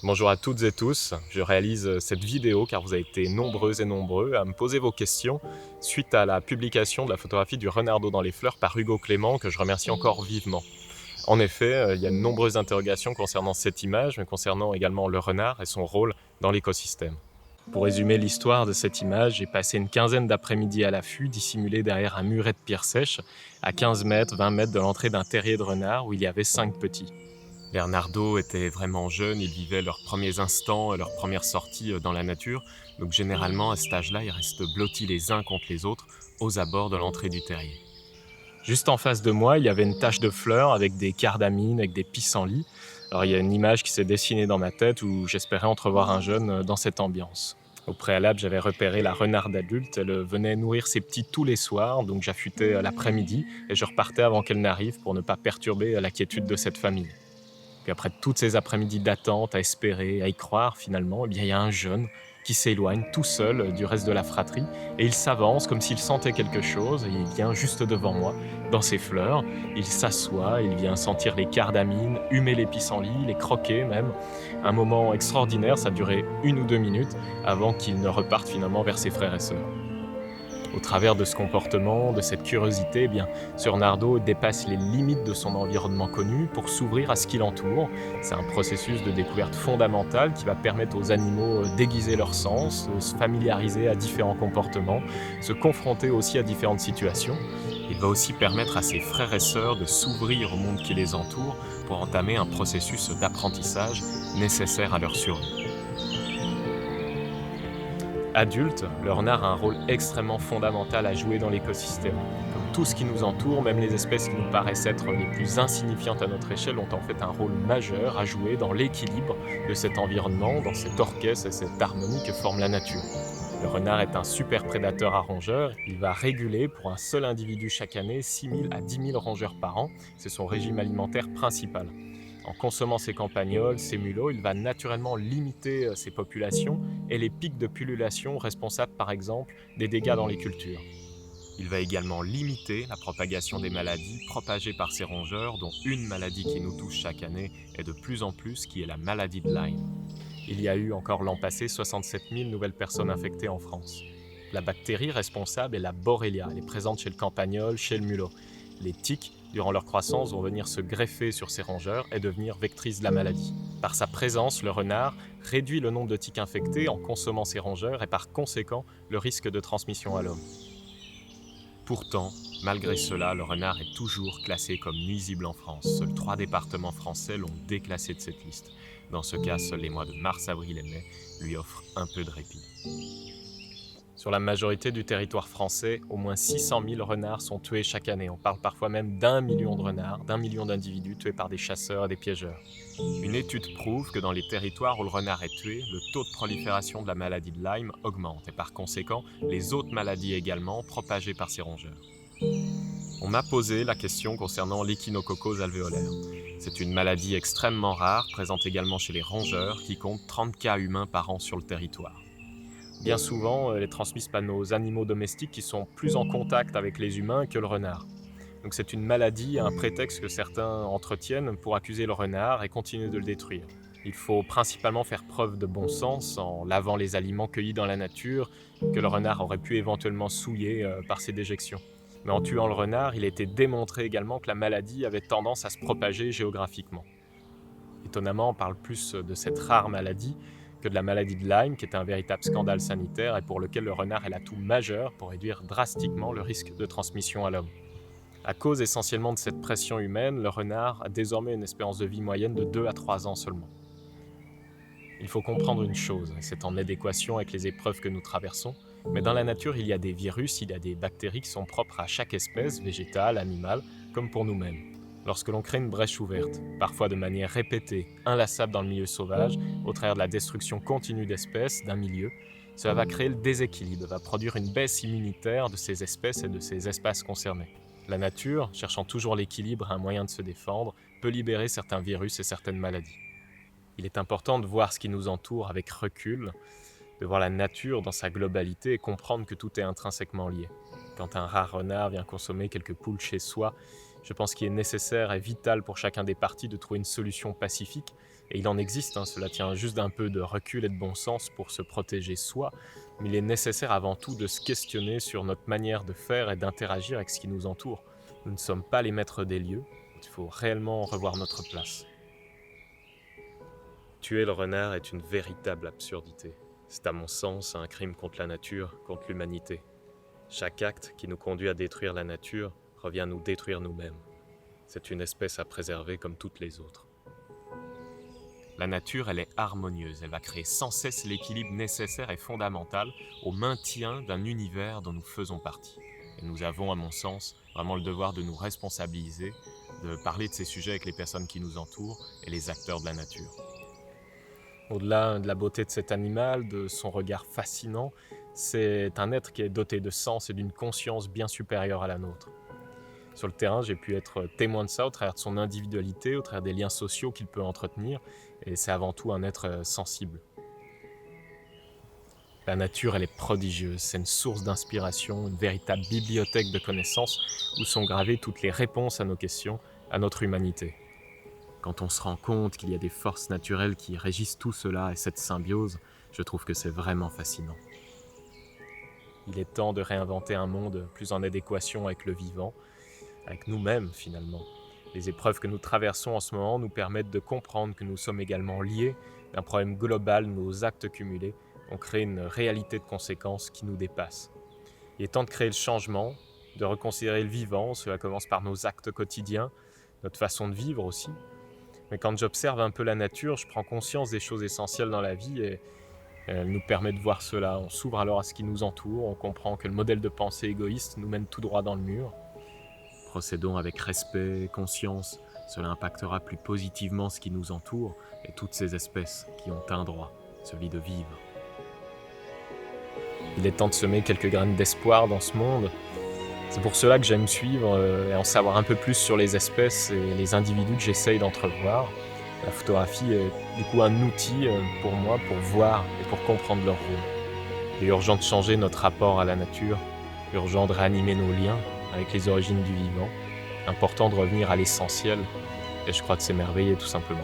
Bonjour à toutes et tous, je réalise cette vidéo car vous avez été nombreuses et nombreux à me poser vos questions suite à la publication de la photographie du renardeau dans les fleurs par Hugo Clément que je remercie encore vivement. En effet, il y a de nombreuses interrogations concernant cette image, mais concernant également le renard et son rôle dans l'écosystème. Pour résumer l'histoire de cette image, j'ai passé une quinzaine d'après-midi à l'affût, dissimulé derrière un muret de pierre sèche, à 15 mètres, 20 mètres de l'entrée d'un terrier de renards où il y avait 5 petits. Les renardeaux étaient vraiment jeunes, ils vivaient leurs premiers instants et leurs premières sorties dans la nature, donc généralement à cet âge-là, ils restent blottis les uns contre les autres aux abords de l'entrée du terrier. Juste en face de moi, il y avait une tache de fleurs avec des cardamines, avec des pissenlits. Alors il y a une image qui s'est dessinée dans ma tête où j'espérais entrevoir un jeune dans cette ambiance. Au préalable, j'avais repéré la renarde adulte, elle venait nourrir ses petits tous les soirs, donc j'affûtais l'après-midi et je repartais avant qu'elle n'arrive pour ne pas perturber la quiétude de cette famille. Puis après toutes ces après-midi d'attente, à espérer, à y croire finalement, eh bien, il y a un jeune qui s'éloigne tout seul du reste de la fratrie et il s'avance comme s'il sentait quelque chose et il vient juste devant moi, dans ses fleurs. Il s'assoit, il vient sentir les cardamines, humer les pissenlits, les croquer même. Un moment extraordinaire, ça a duré 1 ou 2 minutes avant qu'il ne reparte finalement vers ses frères et sœurs. Au travers de ce comportement, de cette curiosité, eh bien, ce renardeau dépasse les limites de son environnement connu pour s'ouvrir à ce qui l'entoure. C'est un processus de découverte fondamental qui va permettre aux animaux d'aiguiser leurs sens, de se familiariser à différents comportements, se confronter aussi à différentes situations. Il va aussi permettre à ses frères et sœurs de s'ouvrir au monde qui les entoure pour entamer un processus d'apprentissage nécessaire à leur survie. Adulte, le renard a un rôle extrêmement fondamental à jouer dans l'écosystème. Comme tout ce qui nous entoure, même les espèces qui nous paraissent être les plus insignifiantes à notre échelle ont en fait un rôle majeur à jouer dans l'équilibre de cet environnement, dans cet orchestre et cette harmonie que forme la nature. Le renard est un super prédateur à rongeurs, il va réguler pour un seul individu chaque année 6 000 à 10 000 rongeurs par an, c'est son régime alimentaire principal. En consommant ses campagnols, ses mulots, il va naturellement limiter ces populations et les pics de pullulation responsables par exemple des dégâts dans les cultures. Il va également limiter la propagation des maladies propagées par ces rongeurs, dont une maladie qui nous touche chaque année et de plus en plus, qui est la maladie de Lyme. Il y a eu encore l'an passé 67 000 nouvelles personnes infectées en France. La bactérie responsable est la Borrelia, elle est présente chez le campagnol, chez le mulot. Les tiques, durant leur croissance, vont venir se greffer sur ces rongeurs et devenir vectrices de la maladie. Par sa présence, le renard réduit le nombre de tiques infectées en consommant ces rongeurs et par conséquent le risque de transmission à l'homme. Pourtant, malgré cela, le renard est toujours classé comme nuisible en France. Seuls 3 départements français l'ont déclassé de cette liste. Dans ce cas, seuls les mois de mars, avril et mai lui offrent un peu de répit. Sur la majorité du territoire français, au moins 600 000 renards sont tués chaque année. On parle parfois même d'1 million de renards, d'1 million d'individus tués par des chasseurs et des piégeurs. Une étude prouve que dans les territoires où le renard est tué, le taux de prolifération de la maladie de Lyme augmente et par conséquent, les autres maladies également propagées par ces rongeurs. On m'a posé la question concernant l'échinococose alvéolaire. C'est une maladie extrêmement rare, présente également chez les rongeurs, qui compte 30 cas humains par an sur le territoire. Bien souvent, elle est transmise par nos animaux domestiques qui sont plus en contact avec les humains que le renard. Donc c'est une maladie, un prétexte que certains entretiennent pour accuser le renard et continuer de le détruire. Il faut principalement faire preuve de bon sens en lavant les aliments cueillis dans la nature que le renard aurait pu éventuellement souiller par ses déjections. Mais en tuant le renard, il a été démontré également que la maladie avait tendance à se propager géographiquement. Étonnamment, on parle plus de cette rare maladie que de la maladie de Lyme, qui est un véritable scandale sanitaire et pour lequel le renard est l'atout majeur pour réduire drastiquement le risque de transmission à l'homme. À cause essentiellement de cette pression humaine, le renard a désormais une espérance de vie moyenne de 2 à 3 ans seulement. Il faut comprendre une chose, et c'est en adéquation avec les épreuves que nous traversons, mais dans la nature, il y a des virus, il y a des bactéries qui sont propres à chaque espèce, végétale, animale, comme pour nous-mêmes. Lorsque l'on crée une brèche ouverte, parfois de manière répétée, inlassable dans le milieu sauvage, au travers de la destruction continue d'espèces, d'un milieu, cela va créer le déséquilibre, va produire une baisse immunitaire de ces espèces et de ces espaces concernés. La nature, cherchant toujours l'équilibre et un moyen de se défendre, peut libérer certains virus et certaines maladies. Il est important de voir ce qui nous entoure avec recul, de voir la nature dans sa globalité et comprendre que tout est intrinsèquement lié. Quand un rare renard vient consommer quelques poules chez soi, je pense qu'il est nécessaire et vital pour chacun des partis de trouver une solution pacifique Et il en existe, cela tient juste d'un peu de recul et de bon sens pour se protéger soi, mais il est nécessaire avant tout de se questionner sur notre manière de faire et d'interagir avec ce qui nous entoure. Nous ne sommes pas les maîtres des lieux, il faut réellement revoir notre place. Tuer le renard est une véritable absurdité. C'est à mon sens un crime contre la nature, contre l'humanité. Chaque acte qui nous conduit à détruire la nature revient à nous détruire nous-mêmes. C'est une espèce à préserver comme toutes les autres. La nature, elle est harmonieuse, elle va créer sans cesse l'équilibre nécessaire et fondamental au maintien d'un univers dont nous faisons partie. Et nous avons, à mon sens, vraiment le devoir de nous responsabiliser, de parler de ces sujets avec les personnes qui nous entourent et les acteurs de la nature. Au-delà de la beauté de cet animal, de son regard fascinant, c'est un être qui est doté de sens et d'une conscience bien supérieure à la nôtre. Sur le terrain, j'ai pu être témoin de ça au travers de son individualité, au travers des liens sociaux qu'il peut entretenir, et c'est avant tout un être sensible. La nature, elle est prodigieuse, c'est une source d'inspiration, une véritable bibliothèque de connaissances où sont gravées toutes les réponses à nos questions, à notre humanité. Quand on se rend compte qu'il y a des forces naturelles qui régissent tout cela et cette symbiose, je trouve que c'est vraiment fascinant. Il est temps de réinventer un monde plus en adéquation avec le vivant, avec nous-mêmes finalement. Les épreuves que nous traversons en ce moment nous permettent de comprendre que nous sommes également liés d'un problème global. Nos actes cumulés ont créé une réalité de conséquences qui nous dépasse. Il est temps de créer le changement, de reconsidérer le vivant. Cela commence par nos actes quotidiens, notre façon de vivre aussi. Mais quand j'observe un peu la nature, je prends conscience des choses essentielles dans la vie et elle nous permet de voir cela. On s'ouvre alors à ce qui nous entoure, on comprend que le modèle de pensée égoïste nous mène tout droit dans le mur. Procédons avec respect et conscience, cela impactera plus positivement ce qui nous entoure et toutes ces espèces qui ont un droit, celui de vivre. Il est temps de semer quelques graines d'espoir dans ce monde. C'est pour cela que j'aime suivre et en savoir un peu plus sur les espèces et les individus que j'essaye d'entrevoir. La photographie est du coup un outil pour moi pour voir et pour comprendre leur rôle. Il est urgent de changer notre rapport à la nature, urgent de réanimer nos liens avec les origines du vivant, important de revenir à l'essentiel, et je crois de s'émerveiller tout simplement.